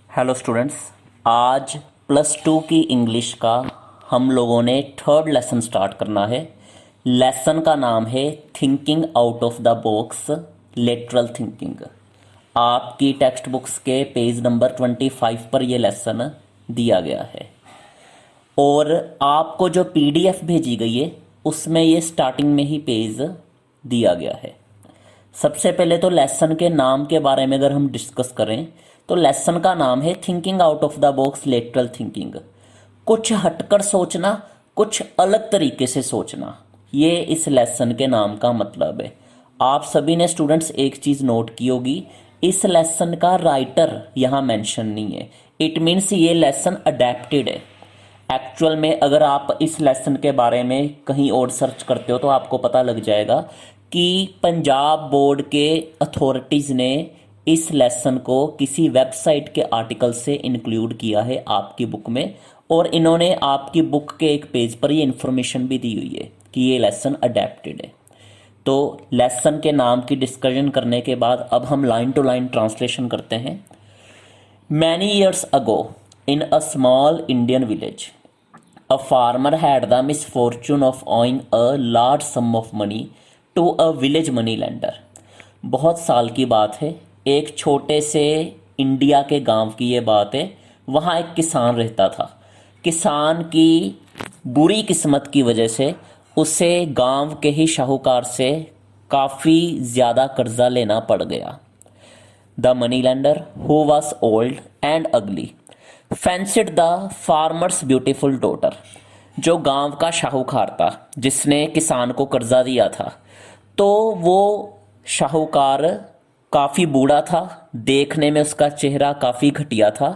Hello students. आज +2 की English का हम लोगों ने थर्ड लेसन स्टार्ट करना है। लेसन का नाम है thinking out of the box, lateral thinking. आपकी टेक्स्ट बुक्स के पेज नंबर 25 पर यह लेसन दिया गया है और आपको जो पीडीएफ भेजी गई है उसमें ये स्टार्टिंग में ही पेज दिया गया है। सबसे पहले तो लेसन के नाम के बारे में अगर हम डिस्कस करें तो लेसन का नाम है thinking out of the box, lateral thinking. कुछ हटकर सोचना, कुछ अलग तरीके से सोचना, ये इस लेसन के नाम का मतलब है। आप सभी ने स्टूडेंट्स एक चीज़ नोट की होगी, इस लेसन का राइटर यहाँ मेंशन नहीं है। इट मीन्स ये लेसन अडेप्टेड है। एक्चुअल में अगर आप इस लेसन के बारे में कहीं और सर्च करते हो तो आपको पता लग जाएगा कि पंजाब बोर्ड के अथॉरिटीज़ ने इस लेसन को किसी वेबसाइट के आर्टिकल से इंक्लूड किया है आपकी बुक में, और इन्होंने आपकी बुक के एक पेज पर ये इन्फॉर्मेशन भी दी हुई है कि ये लेसन अडेप्टेड है। तो लेसन के नाम की डिस्कशन करने के बाद अब हम लाइन टू लाइन ट्रांसलेशन करते हैं। Many years ago in a small Indian village a farmer had the misfortune of owing a large sum of money to a village money lender। बहुत साल की बात है, एक छोटे से इंडिया के गांव की ये बात है। वहाँ एक किसान रहता था। किसान की बुरी किस्मत की वजह से उसे गांव के ही शाहूकार से काफ़ी ज़्यादा कर्जा लेना पड़ गया। The money lender who was old and अगली फैंसिड द फार्मर्स ब्यूटीफुल डॉटर। जो गांव का शाहूकार था जिसने किसान को कर्जा दिया था, तो वो शाहूकार काफ़ी बूढ़ा था, देखने में उसका चेहरा काफ़ी घटिया था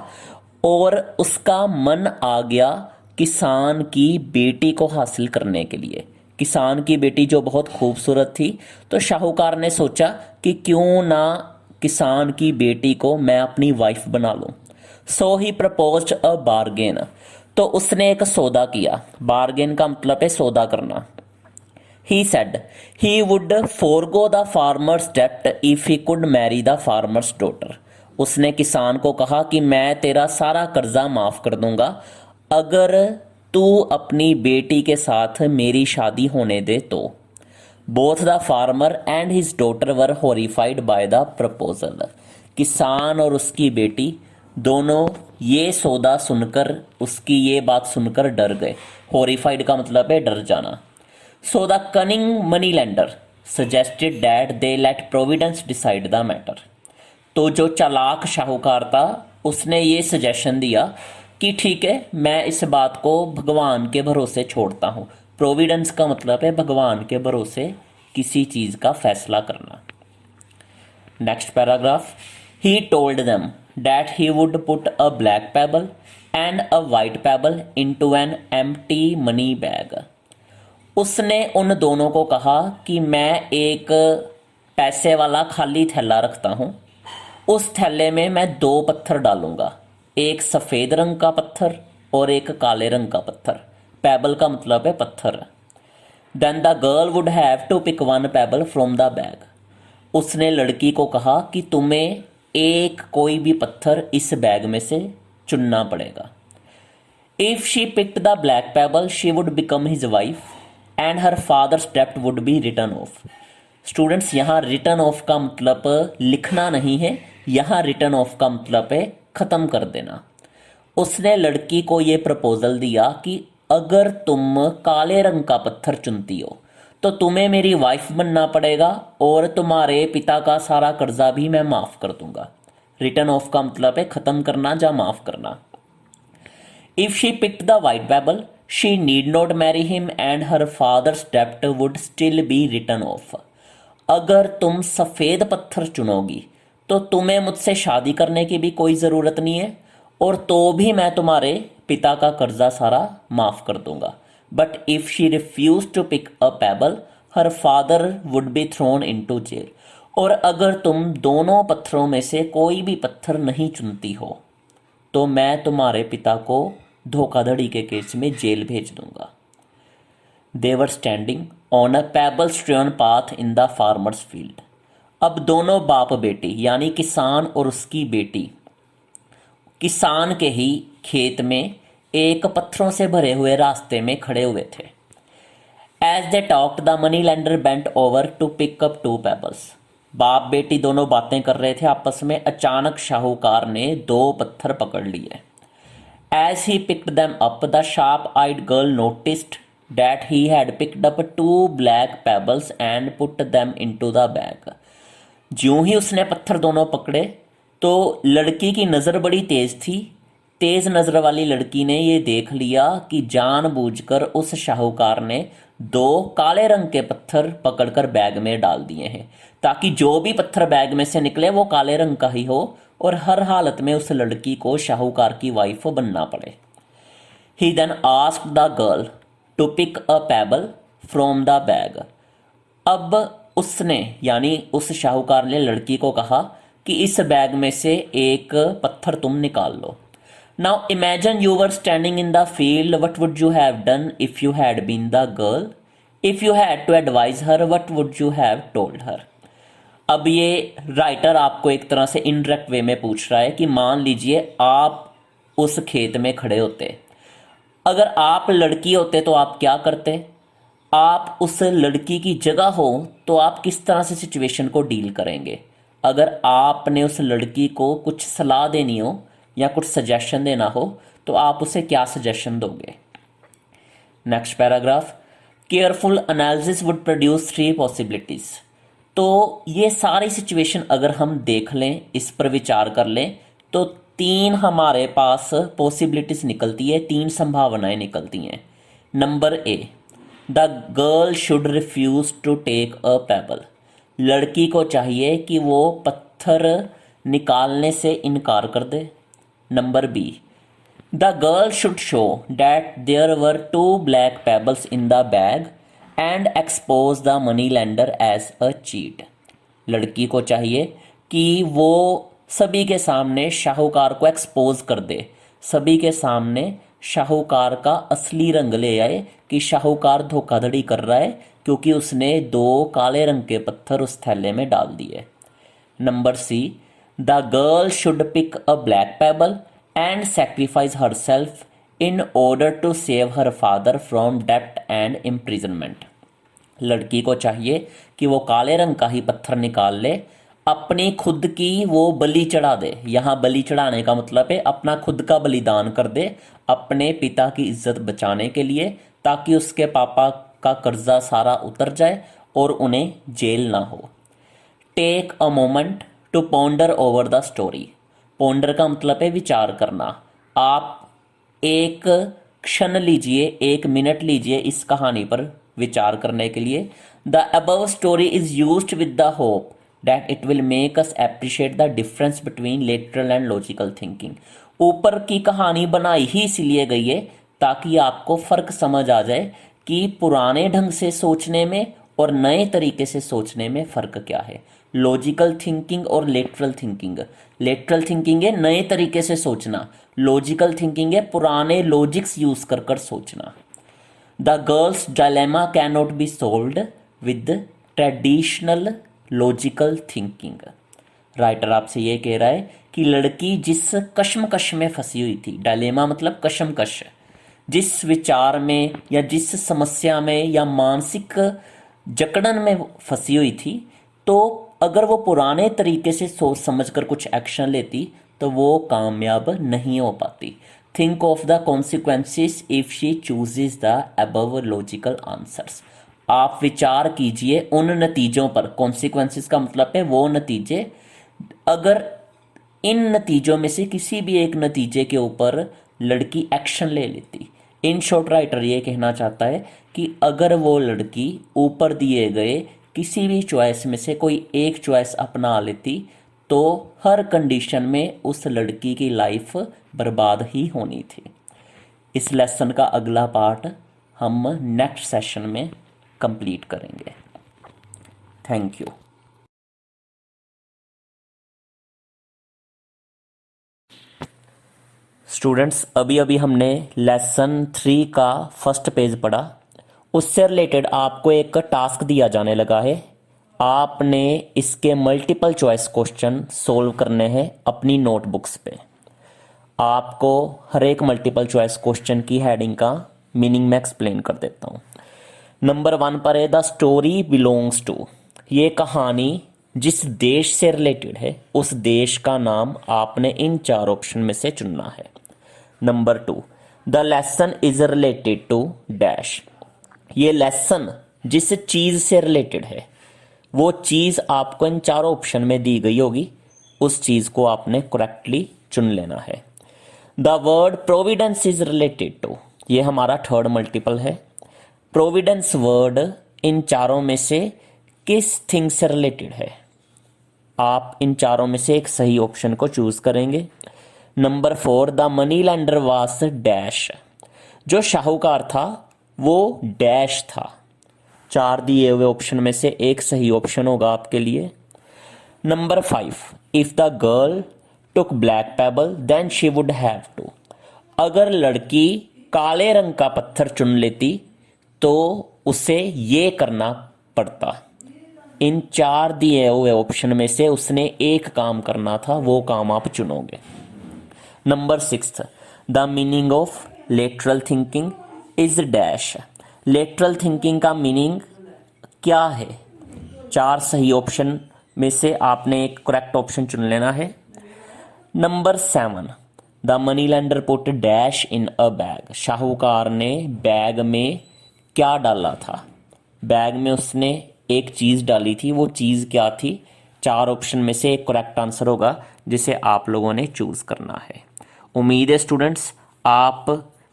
और उसका मन आ गया किसान की बेटी को हासिल करने के लिए। किसान की बेटी जो बहुत खूबसूरत थी, तो शाहूकार ने सोचा कि क्यों ना किसान की बेटी को मैं अपनी वाइफ बना लूं। सो ही प्रपोज्ड अ बार्गेन। तो उसने एक सौदा किया। बार्गेन का मतलब है सौदा करना। He said he would forgo the farmer's डेप्ट if he could marry the farmer's daughter. उसने किसान को कहा कि मैं तेरा सारा कर्जा माफ कर दूंगा अगर तू अपनी बेटी के साथ मेरी शादी होने दे तो। Both the farmer and his daughter were horrified by the proposal. किसान और उसकी बेटी दोनों ये सौदा सुनकर, उसकी ये बात सुनकर डर गए। हॉरिफाइड का मतलब है डर जाना। So the cunning money lender suggested that they let providence decide the matter. तो जो चालाक शाहूकार था उसने ये सजेशन दिया कि ठीक है, मैं इस बात को भगवान के भरोसे छोड़ता हूँ। प्रोविडेंस का मतलब है भगवान के भरोसे किसी चीज़ का फैसला करना। Next paragraph. He told them that he would put a black pebble and a white pebble into an empty money bag। उसने उन दोनों को कहा कि मैं एक पैसे वाला खाली थैला रखता हूँ, उस थैले में मैं 2 पत्थर डालूंगा, एक सफ़ेद रंग का पत्थर और एक काले रंग का पत्थर। पेबल का मतलब है पत्थर। Then the girl would have to pick one pebble from the bag. उसने लड़की को कहा कि तुम्हें एक कोई भी पत्थर इस बैग में से चुनना पड़ेगा। If she picked the black pebble she would become his wife and her father's डेप्ट would be return off. Students, यहाँ रिटर्न ऑफ का मतलब लिखना नहीं है, यहाँ रिटर्न ऑफ का मतलब है ख़त्म कर देना। उसने लड़की को ये प्रपोजल दिया कि अगर तुम काले रंग का पत्थर चुनती हो तो तुम्हें मेरी वाइफ बनना पड़ेगा और तुम्हारे पिता का सारा कर्जा भी मैं माफ़ कर दूंगा। रिटर्न ऑफ का मतलब है ख़त्म करना या माफ़ करना। If she picked the white pebble she need not marry him and her father's डेप्ट would still be return off. अगर तुम सफ़ेद पत्थर चुनोगी तो तुम्हें मुझसे शादी करने की भी कोई ज़रूरत नहीं है और तो भी मैं तुम्हारे पिता का कर्जा सारा माफ़ कर दूंगा। But if she refused to pick a pebble, her father would be thrown into jail। और अगर तुम दोनों पत्थरों में से कोई भी पत्थर नहीं चुनती हो तो मैं तुम्हारे पिता को धोखाधड़ी के केस में जेल भेज दूंगा। They were standing on a pebble-strewn path in the farmer's field। अब दोनों बाप बेटी यानी किसान और उसकी बेटी किसान के ही खेत में एक पत्थरों से भरे हुए रास्ते में खड़े हुए थे। As they talked the money lender bent over to pick up 2 pebbles. बाप बेटी दोनों बातें कर रहे थे आपस में, अचानक शाहूकार ने 2 पत्थर पकड़ लिए। As he picked them up the sharp eyed girl noticed that he had picked up 2 black pebbles and put them into the bag। ज्यों ही उसने पत्थर दोनों पकड़े तो लड़की की नज़र बड़ी तेज थी। तेज नज़र वाली लड़की ने ये देख लिया कि जानबूझकर उस शाहूकार ने 2 काले रंग के पत्थर पकड़कर बैग में डाल दिए हैं, ताकि जो भी पत्थर बैग में से निकले वो काले रंग का ही हो और हर हालत में उस लड़की को शाहूकार की वाइफ बनना पड़े। He then asked the girl to pick a pebble from the bag. अब उसने यानी उस शाहूकार ने लड़की को कहा कि इस बैग में से एक पत्थर तुम निकाल लो। Now imagine you were standing in the field, what would you have done if you had been the girl? If you had to advise her, what would you have told her? अब ये writer आपको एक तरह से indirect way में पूछ रहा है कि मान लीजिए आप उस खेत में खड़े होते, अगर आप लड़की होते तो आप क्या करते? आप उस लड़की की जगह हो तो आप किस तरह से सिचुएशन को डील करेंगे? अगर आपने उस लड़की को कुछ सलाह देनी हो या कुछ सजेशन देना हो तो आप उसे क्या सजेशन दोगे? Next paragraph, careful analysis would produce 3 possibilities. तो ये सारी सिचुएशन अगर हम देख लें, इस पर विचार कर लें तो 3 हमारे पास पॉसिबिलिटीज निकलती है, 3 संभावनाएं निकलती हैं। Number A, the girl should refuse to take a pebble. लड़की को चाहिए कि वो पत्थर निकालने से इनकार कर दे। Number B, the girl should show that there were 2 black pebbles in the bag and expose the money lender as a cheat. लड़की को चाहिए कि वो सभी के सामने शाहूकार को एक्सपोज कर दे, सभी के सामने शाहूकार का असली रंग ले आए कि शाहूकार धोखाधड़ी कर रहा है क्योंकि उसने 2 काले रंग के पत्थर उस थैले में डाल दिए। Number C, the girl should pick a black pebble and sacrifice herself in order to save her father from डेप्ट एंड इम्प्रिजनमेंट। लड़की को चाहिए कि वो काले रंग का ही पत्थर निकाल ले, अपनी खुद की वो बलि चढ़ा दे। यहाँ बलि चढ़ाने का मतलब है अपना खुद का बलिदान कर दे अपने पिता की इज्जत बचाने के लिए, ताकि उसके पापा का कर्जा सारा उतर जाए और उन्हें जेल ना हो। Take a moment to ponder over the story. Ponder का मतलब है विचार करना। आप एक क्षण लीजिए, 1 मिनट लीजिए इस कहानी पर विचार करने के लिए। The above story is used with the hope that it will make us appreciate the difference between literal and logical thinking। ऊपर की कहानी बनाई ही इसलिए गई है ताकि आपको फ़र्क समझ आ जाए कि पुराने ढंग से सोचने में और नए तरीके से सोचने में फ़र्क क्या है। लॉजिकल थिंकिंग और लेटरल थिंकिंग। लेटरल थिंकिंग है नए तरीके से सोचना, लॉजिकल थिंकिंग है पुराने लॉजिक्स यूज़ कर कर सोचना। The girls dilemma can not be solved with traditional logical thinking. Writer आपसे ये कह रहा है कि लड़की जिस कश्मकश में फंसी हुई थी, डायलेमा मतलब कश्मकश, जिस विचार में या जिस समस्या में या मानसिक जकड़न में फंसी हुई थी, तो अगर वो पुराने तरीके से सोच समझकर कुछ एक्शन लेती तो वो कामयाब नहीं हो पाती। Think of the consequences if she chooses the above logical answers. आप विचार कीजिए उन नतीजों पर। कॉन्सिक्वेंसेस का मतलब है वो नतीजे, अगर इन नतीजों में से किसी भी एक नतीजे के ऊपर लड़की एक्शन ले लेती। इन शॉर्ट राइटर ये कहना चाहता है कि अगर वो लड़की ऊपर दिए गए किसी भी चॉइस में से कोई एक चॉइस अपना लेती तो हर कंडीशन में उस लड़की की लाइफ बर्बाद ही होनी थी। इस लेसन का अगला पार्ट हम नेक्स्ट सेशन में कंप्लीट करेंगे। Thank you. स्टूडेंट्स, अभी अभी हमने लेसन 3 का फर्स्ट पेज पढ़ा। उससे रिलेटेड आपको एक टास्क दिया जाने लगा है। आपने इसके मल्टीपल चॉइस क्वेश्चन सोल्व करने हैं अपनी नोटबुक्स पे। आपको हर एक मल्टीपल चॉइस क्वेश्चन की हेडिंग का मीनिंग मैं एक्सप्लेन कर देता हूँ। नंबर 1 पर है द स्टोरी बिलोंग्स टू। ये कहानी जिस देश से रिलेटेड है उस देश का नाम आपने इन 4 ऑप्शन में से चुनना है। Number 2 the lesson is related to dash. ये लेसन जिस चीज़ से रिलेटेड है वो चीज़ आपको इन 4 ऑप्शन में दी गई होगी, उस चीज़ को आपने करेक्टली चुन लेना है। The word providence is related to, ये हमारा थर्ड मल्टीपल है। प्रोविडेंस वर्ड इन चारों में से किस थिंग से रिलेटेड है? आप इन चारों में से एक सही ऑप्शन को चूज करेंगे। Number 4 the money lender was dash. जो शाहूकार था वो डैश था। 4 दिए हुए ऑप्शन में से एक सही ऑप्शन होगा आपके लिए। Number 5 if the girl took black pebble then she would have to. अगर लड़की काले रंग का पत्थर चुन लेती तो उसे ये करना पड़ता। इन 4 दिए हुए ऑप्शन में से उसने एक काम करना था, वो काम आप चुनोगे। Number 6 the meaning of lateral thinking is dash. Lateral thinking का मीनिंग क्या है? 4 सही ऑप्शन में से आपने एक करेक्ट ऑप्शन चुन लेना है। Number 7 the money lender put dash in a bag. शाहूकार ने बैग में क्या डाला था? बैग में उसने एक चीज़ डाली थी, वो चीज़ क्या थी? 4 ऑप्शन में से एक करेक्ट आंसर होगा जिसे आप लोगों ने चूज़ करना है। उम्मीद है स्टूडेंट्स आप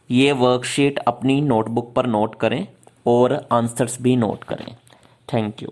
ये वर्कशीट अपनी नोटबुक पर नोट करें और आंसर्स भी नोट करें। Thank you.